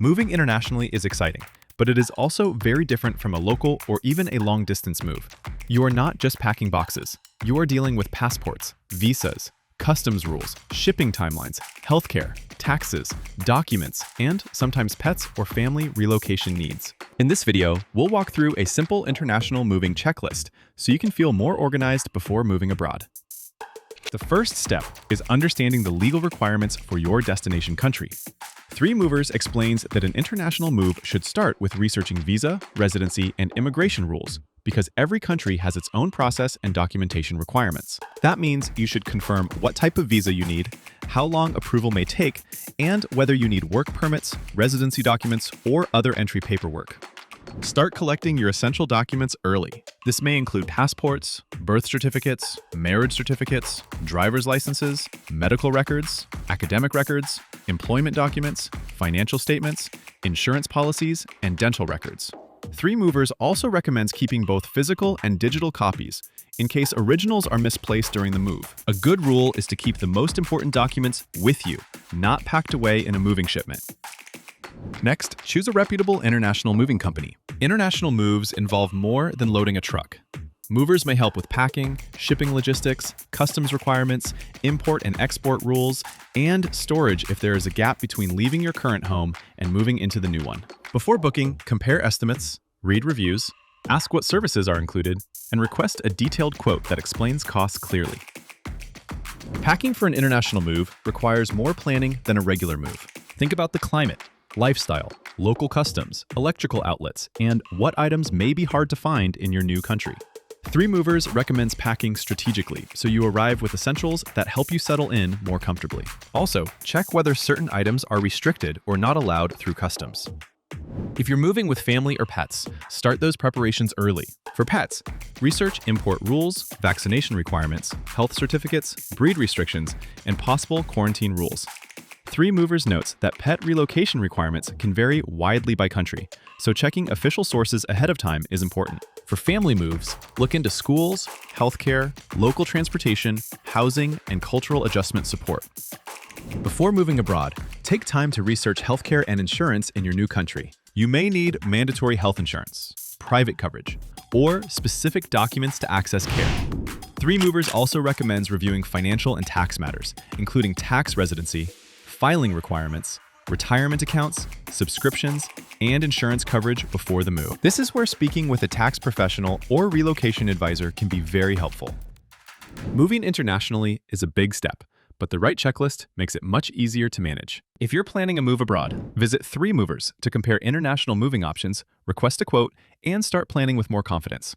Moving internationally is exciting, but it is also very different from a local or even a long-distance move. You are not just packing boxes. You are dealing with passports, visas, customs rules, shipping timelines, healthcare, taxes, documents, and sometimes pets or family relocation needs. In this video, we'll walk through a simple international moving checklist so you can feel more organized before moving abroad. The first step is understanding the legal requirements for your destination country. Three Movers explains that an international move should start with researching visa, residency, and immigration rules, because every country has its own process and documentation requirements. That means you should confirm what type of visa you need, how long approval may take, and whether you need work permits, residency documents, or other entry paperwork. Start collecting your essential documents early. This may include passports, birth certificates, marriage certificates, driver's licenses, medical records, academic records, employment documents, financial statements, insurance policies, and dental records. Three Movers also recommends keeping both physical and digital copies in case originals are misplaced during the move. A good rule is to keep the most important documents with you, not packed away in a moving shipment. Next, choose a reputable international moving company. International moves involve more than loading a truck. Movers may help with packing, shipping logistics, customs requirements, import and export rules, and storage if there is a gap between leaving your current home and moving into the new one. Before booking, compare estimates, read reviews, ask what services are included, and request a detailed quote that explains costs clearly. Packing for an international move requires more planning than a regular move. Think about the climate, lifestyle, local customs, electrical outlets, and what items may be hard to find in your new country. Three Movers recommends packing strategically so you arrive with essentials that help you settle in more comfortably. Also, check whether certain items are restricted or not allowed through customs. If you're moving with family or pets, start those preparations early. For pets, research import rules, vaccination requirements, health certificates, breed restrictions, and possible quarantine rules. Three Movers notes that pet relocation requirements can vary widely by country, so checking official sources ahead of time is important. For family moves, look into schools, healthcare, local transportation, housing, and cultural adjustment support. Before moving abroad, take time to research healthcare and insurance in your new country. You may need mandatory health insurance, private coverage, or specific documents to access care. Three Movers also recommends reviewing financial and tax matters, including tax residency, filing requirements, retirement accounts, subscriptions, and insurance coverage before the move. This is where speaking with a tax professional or relocation advisor can be very helpful. Moving internationally is a big step, but the right checklist makes it much easier to manage. If you're planning a move abroad, visit Three Movers to compare international moving options, request a quote, and start planning with more confidence.